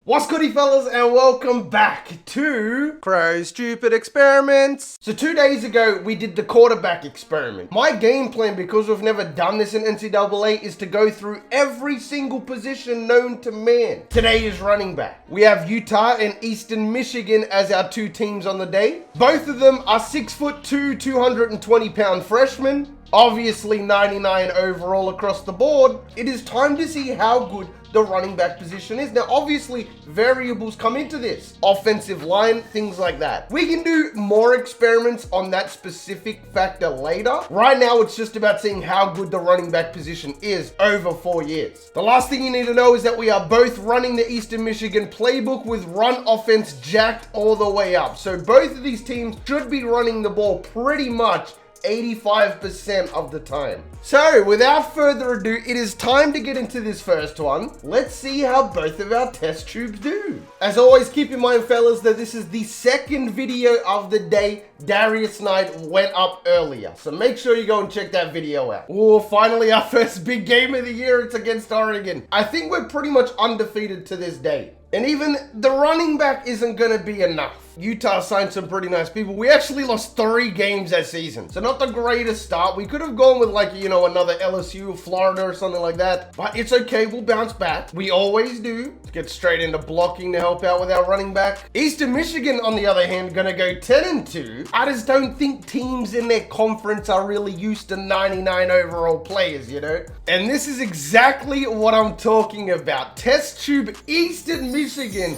What's goody fellas, and welcome back to Crowe's Stupid Experiments. So 2 days ago, we did the quarterback experiment. My game plan, because we've never done this in NCAA, is to go through every single position known to man. Today is running back. We have Utah and Eastern Michigan as our two teams on the day. Both of them are 6'2", 220-pound freshmen. Obviously 99 overall across the board. It is time to see how good the running back position is. Now, obviously, variables come into this. Offensive line, things like that. We can do more experiments on that specific factor later. Right now, it's just about seeing how good the running back position is over 4 years. The last thing you need to know is that we are both running the Eastern Michigan playbook with run offense jacked all the way up. So both of these teams should be running the ball pretty much 85% of the time. So without further ado, it is time to get into this first one. Let's see how both of our test tubes do. As always, keep in mind, fellas, that this is the second video of the day. Darius Knight went up earlier, so make sure you go and check that video out. Oh, finally our first big game of the year. It's against Oregon. I think we're pretty much undefeated to this day. And even the running back isn't going to be enough. Utah signed some pretty nice people. We actually lost 3 games that season. So not the greatest start. We could have gone with like, you know, another LSU, Florida or something like that. But it's okay. We'll bounce back. We always do. Let's get straight into blocking to help out with our running back. Eastern Michigan, on the other hand, going to go 10-2. I just don't think teams in their conference are really used to 99 overall players, you know? And this is exactly what I'm talking about. Test tube Eastern Michigan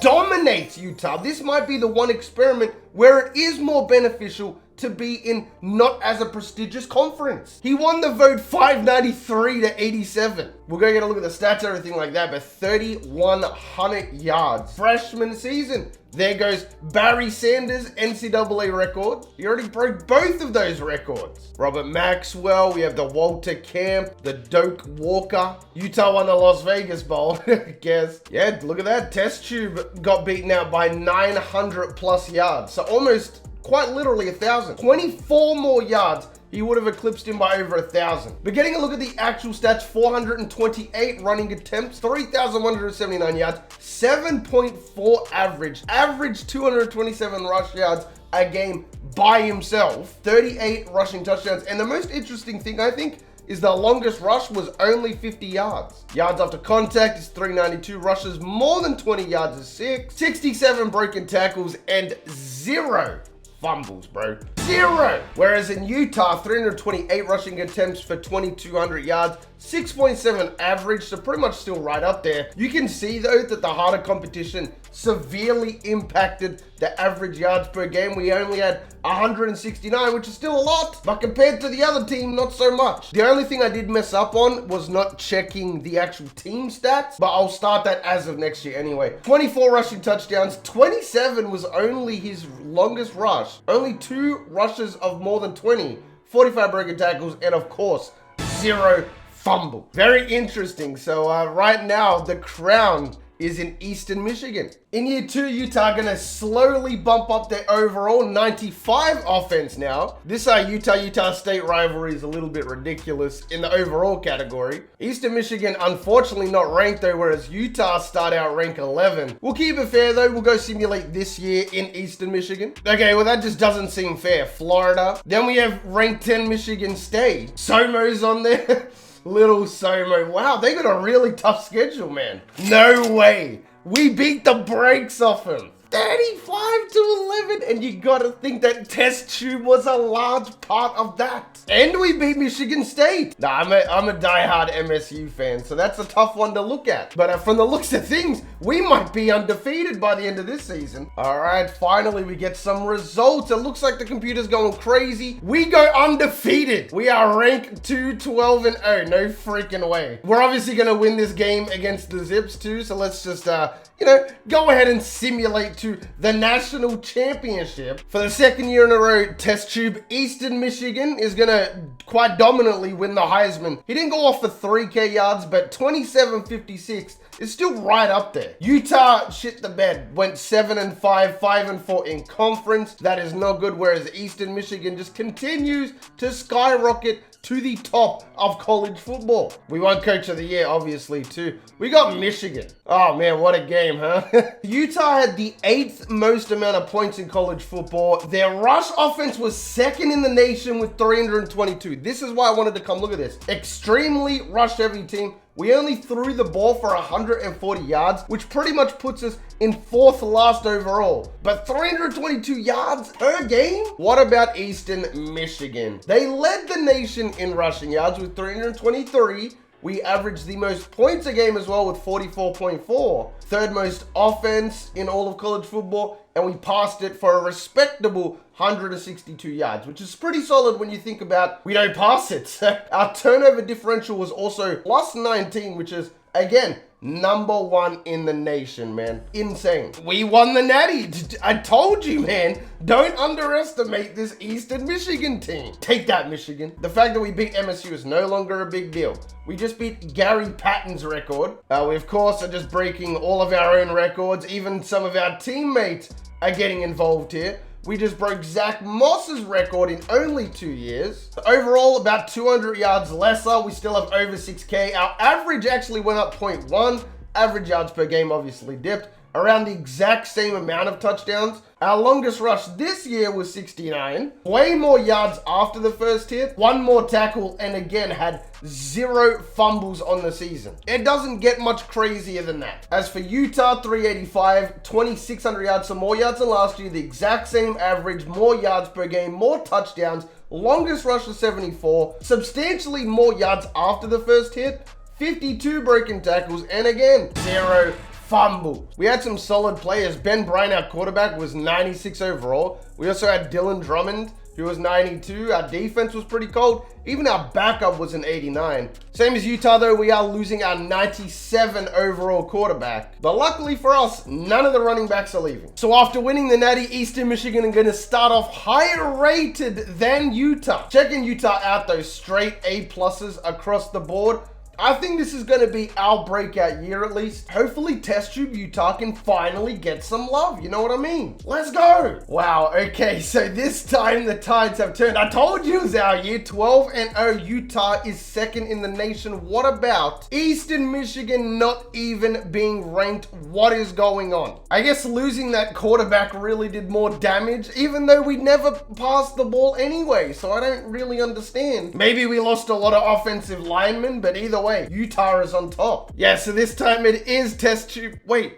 dominates Utah. This might be the one experiment where it is more beneficial to be in not as a prestigious conference. He won the vote 593-87. We'll go get a look at the stats, everything like that, but 3,100 yards. Freshman season. There goes Barry Sanders' NCAA record. He already broke both of those records. Robert Maxwell, we have the Walter Camp, the Doak Walker. Utah won the Las Vegas Bowl, I guess. Yeah, look at that. Test tube got beaten out by 900 plus yards. So almost, quite literally 1,000. 24 more yards. He would have eclipsed him by over 1,000. But getting a look at the actual stats, 428 running attempts, 3,179 yards, 7.4 average. Average 227 rush yards a game by himself, 38 rushing touchdowns. And the most interesting thing, I think, is the longest rush was only 50 yards. Yards after contact is 392. Rushes more than 20 yards is 6. 67 broken tackles and 0 fumbles, bro. 0. Whereas in Utah, 328 rushing attempts for 2,200 yards, 6.7 average, so pretty much still right up there. You can see though that the harder competition severely impacted the average yards per game. We only had 169, which is still a lot, but compared to the other team, not so much. The only thing I did mess up on was not checking the actual team stats, but I'll start that as of next year anyway. 24 rushing touchdowns, 27 was only his longest rush. Only 2 rushes of more than 20, 45 broken tackles, and of course, 0 fumble. Very interesting. So right now, the crown is in Eastern Michigan. In year 2, Utah gonna slowly bump up their overall 95 offense now. This Utah State rivalry is a little bit ridiculous in the overall category. Eastern Michigan, unfortunately not ranked though, whereas Utah start out rank 11. We'll keep it fair though. We'll go simulate this year in Eastern Michigan. Okay, well that just doesn't seem fair. Florida. Then we have ranked 10 Michigan State. Somo's on there. Little Somo. Wow, they got a really tough schedule, man. No way. We beat the brakes off him. 35-11, and you gotta think that test tube was a large part of that. And we beat Michigan State. Nah, I'm a diehard MSU fan, so that's a tough one to look at. But from the looks of things, we might be undefeated by the end of this season. All right, finally we get some results. It looks like the computer's going crazy. We go undefeated. We are ranked 2-12-0. No freaking way. We're obviously gonna win this game against the Zips too, so let's just go ahead and simulate to the national championship. For the second year in a row, test tube Eastern Michigan is gonna quite dominantly win the Heisman. He didn't go off for 3K yards, but 27-56 is still right up there. Utah shit the bed, went 7-5, 5-4 in conference. That is not good, whereas Eastern Michigan just continues to skyrocket to the top of college football. We won Coach of the Year, obviously, too. We got Michigan. Oh, man, what a game, huh? Utah had the 8th most amount of points in college football. Their rush offense was 2nd in the nation with 322. This is why I wanted to come look at this. Extremely rush-heavy team. We only threw the ball for 140 yards, which pretty much puts us in 4th last overall. But 322 yards per game? What about Eastern Michigan? They led the nation in rushing yards with 323. We averaged the most points a game as well with 44.4. 3rd most offense in all of college football, and we passed it for a respectable 162 yards, which is pretty solid when you think about we don't pass it. Our turnover differential was also plus 19, which is, again, number 1 in the nation, man. Insane. We won the Natty. I told you, man. Don't underestimate this Eastern Michigan team. Take that, Michigan. The fact that we beat MSU is no longer a big deal. We just beat Gary Patton's record. We, of course, are just breaking all of our own records. Even some of our teammates are getting involved here. We just broke Zach Moss's record in only 2 years. Overall, about 200 yards lesser. We still have over 6K. Our average actually went up 0.1. Average yards per game obviously dipped. Around the exact same amount of touchdowns. Our longest rush this year was 69. Way more yards after the first hit. 1 more tackle, and again had 0 fumbles on the season. It doesn't get much crazier than that. As for Utah, 385, 2,600 yards, some more yards than last year. The exact same average, more yards per game, more touchdowns. Longest rush was 74. Substantially more yards after the first hit. 52 broken tackles, and again, 0 fumbles. We had some solid players. Ben Bryant, our quarterback, was 96 overall. We also had Dylan Drummond, who was 92. Our defense was pretty cold. Even our backup was an 89. Same as Utah, though, we are losing our 97 overall quarterback. But luckily for us, none of the running backs are leaving. So after winning the Natty, Eastern Michigan are going to start off higher rated than Utah. Checking Utah out, though, straight A-pluses across the board. I think this is going to be our breakout year at least. Hopefully Test Tube Utah can finally get some love. You know what I mean? Let's go. Wow. Okay. So this time the tides have turned. I told you it was our year. 12-0. Utah is 2nd in the nation. What about Eastern Michigan not even being ranked? What is going on? I guess losing that quarterback really did more damage, even though we never passed the ball anyway. So I don't really understand. Maybe we lost a lot of offensive linemen, but either way, Utah is on top. Yeah, so this time it is Test Tube. Wait,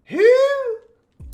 who?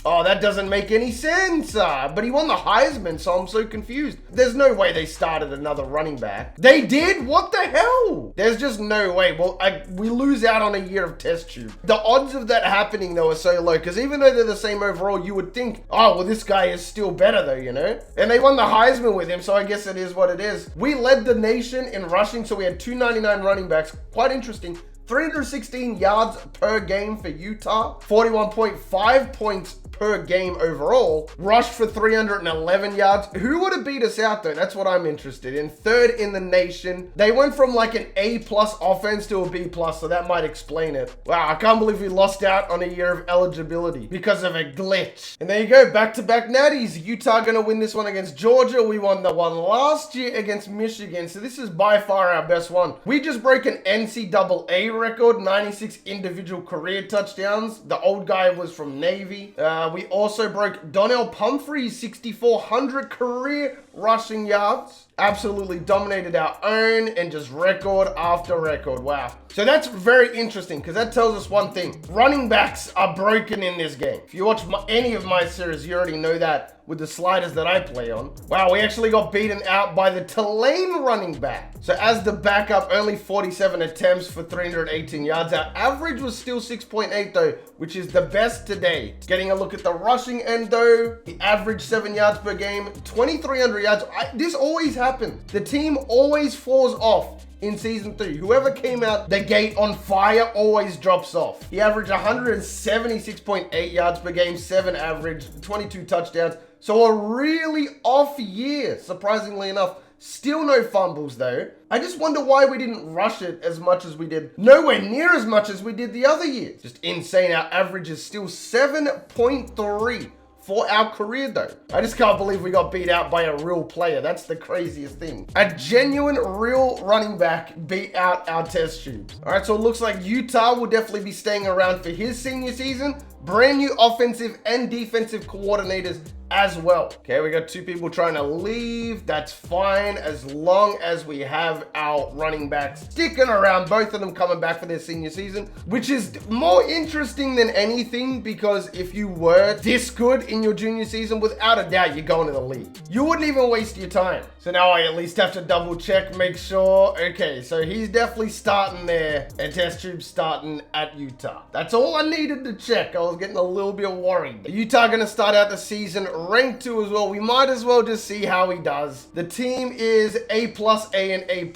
Oh, that doesn't make any sense. But he won the Heisman, so I'm so confused. There's no way they started another running back. They did? What the hell? There's just no way. Well, we lose out on a year of Test Tube. The odds of that happening, though, are so low, because even though they're the same overall, you would think, oh, well, this guy is still better, though, you know? And they won the Heisman with him, so I guess it is what it is. We led the nation in rushing, so we had 299 running backs. Quite interesting. 316 yards per game for Utah. 41.5 points per game overall. Rushed for 311 yards. Who would have beat us out, though? That's what I'm interested in. 3rd in the nation. They went from like an A-plus offense to a B-plus, so that might explain it. Wow, I can't believe we lost out on a year of eligibility because of a glitch. And there you go, back-to-back natties. Utah gonna win this one against Georgia. We won the one last year against Michigan, so this is by far our best one. We just broke an NCAA record, 96 individual career touchdowns. The old guy was from Navy. We also broke Donnell Pumphrey's 6,400 career rushing yards. Absolutely dominated our own and just record after record. Wow. So that's very interesting because that tells us one thing. Running backs are broken in this game. If you watch any of my series, you already know that with the sliders that I play on. Wow, we actually got beaten out by the Tulane running back. So as the backup, only 47 attempts for 318 yards. Our average was still 6.8 though, which is the best today. Getting a look at the rushing end though, the average 7 yards per game, 2,300 yards. This always happens. The team always falls off in season 3. Whoever came out the gate on fire always drops off. He averaged 176.8 yards per game, 7 average, 22 touchdowns. So a really off year, surprisingly enough. Still no fumbles though. I just wonder why we didn't rush it as much as we did. Nowhere near as much as we did the other years. Just insane. Our average is still 7.3 for our career though. I just can't believe we got beat out by a real player. That's the craziest thing. A genuine real running back beat out our test tubes. All right, so it looks like Utah will definitely be staying around for his senior season. Brand new offensive and defensive coordinators as well. Okay, we got 2 people trying to leave. That's fine as long as we have our running backs sticking around, both of them coming back for their senior season, which is more interesting than anything, because if you were this good in your junior season, without a doubt, you're going to the league. You wouldn't even waste your time. So now I at least have to double check, make sure. Okay, so he's definitely starting there and test tube starting at Utah. That's all I needed to check. I was getting a little bit worried. Utah gonna start out the season ranked 2 as well. We might as well just see how he does. The team is A+, A, and A+.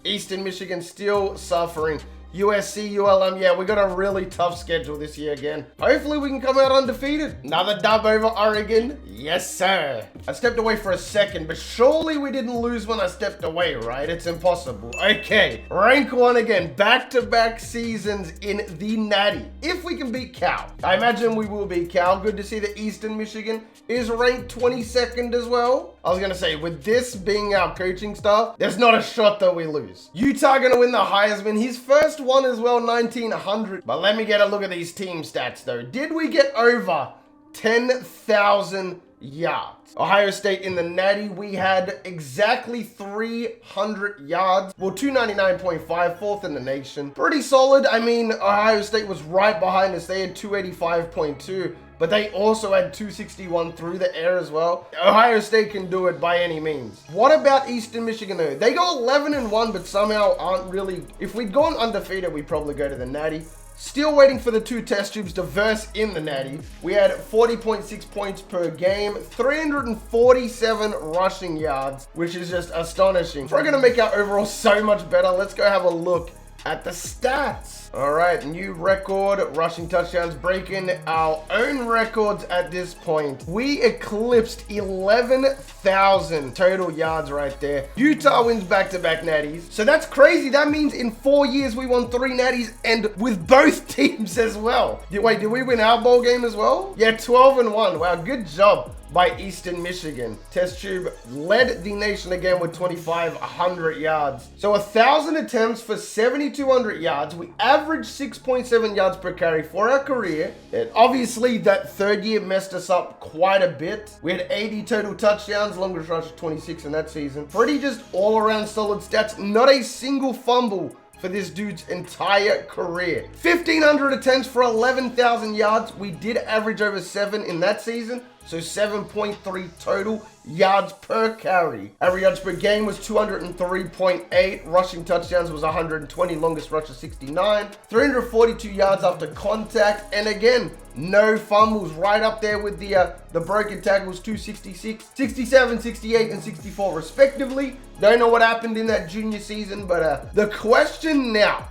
Eastern Michigan still suffering. USC, ULM, yeah, we got a really tough schedule this year again. Hopefully we can come out undefeated. Another dub over Oregon. Yes, sir. I stepped away for a second, but surely we didn't lose when I stepped away, right? It's impossible. Okay, rank 1 again. Back-to-back seasons in the Natty. If we can beat Cal. I imagine we will beat Cal. Good to see that Eastern Michigan is ranked 22nd as well. I was gonna say, with this being our coaching staff, there's not a shot that we lose. Utah gonna win the Heisman. His first one as well, 1900. But let me get a look at these team stats though. Did we get over 10,000 yards? Ohio State in the Natty, we had exactly 300 yards. Well, 299.5, 4th in the nation. Pretty solid. I mean, Ohio State was right behind us. They had 285.2. But they also had 261 through the air as well. Ohio State can do it by any means. What about Eastern Michigan though? They go 11-1, but somehow aren't really. If we'd gone undefeated, we'd probably go to the Natty. Still waiting for the 2 test tubes to verse in the Natty. We had 40.6 points per game, 347 rushing yards, which is just astonishing. If we're gonna make our overall so much better, let's go have a look at the stats. All right, new record, rushing touchdowns, breaking our own records at this point. We eclipsed 11,000 total yards right there. Utah wins back-to-back natties. So that's crazy. That means in 4 years, we won 3 natties and with both teams as well. Wait, did we win our bowl game as well? Yeah, 12-1. Wow, good job by Eastern Michigan. Test tube led the nation again with 2,500 yards. So 1,000 attempts for 7,200 yards. We averaged 6.7 yards per carry for our career. And obviously that 3rd year messed us up quite a bit. We had 80 total touchdowns, longest rush of 26 in that season. Pretty just all around solid stats. Not a single fumble for this dude's entire career. 1,500 attempts for 11,000 yards. We did average over 7 in that season. So 7.3 total yards per carry. Average yards per game was 203.8. Rushing touchdowns was 120. Longest rush of 69. 342 yards after contact. And again, no fumbles. Right up there with the broken tackles, 266, 67, 68, and 64 respectively. Don't know what happened in that junior season, but the question now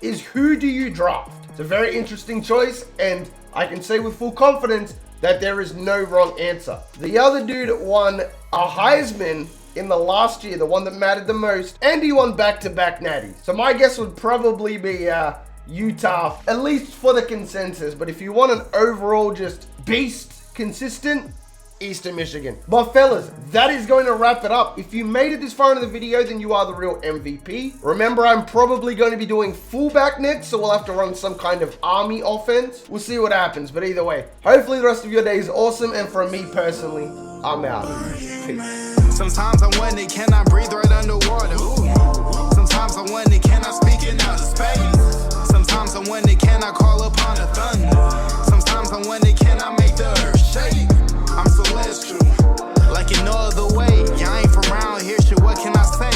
is, who do you draft? It's a very interesting choice, and I can say with full confidence that there is no wrong answer. The other dude won a Heisman in the last year, the one that mattered the most, and he won back-to-back natties. So my guess would probably be Utah, at least for the consensus. But if you want an overall just beast, consistent, Eastern Michigan. But fellas, that is going to wrap it up. If you made it this far into the video, then you are the real MVP. Remember, I'm probably going to be doing fullback next, so we'll have to run some kind of army offense. We'll see what happens, but either way, hopefully the rest of your day is awesome, and from me personally, I'm out. Peace. Sometimes I wonder, can I breathe right underwater? Sometimes I wonder, can I speak in outer space? Sometimes I wonder, can I call upon the thunder? Sometimes I wonder, can I make the earth shake? I'm celestial, like in no other way. I ain't from around here, shit, what can I say?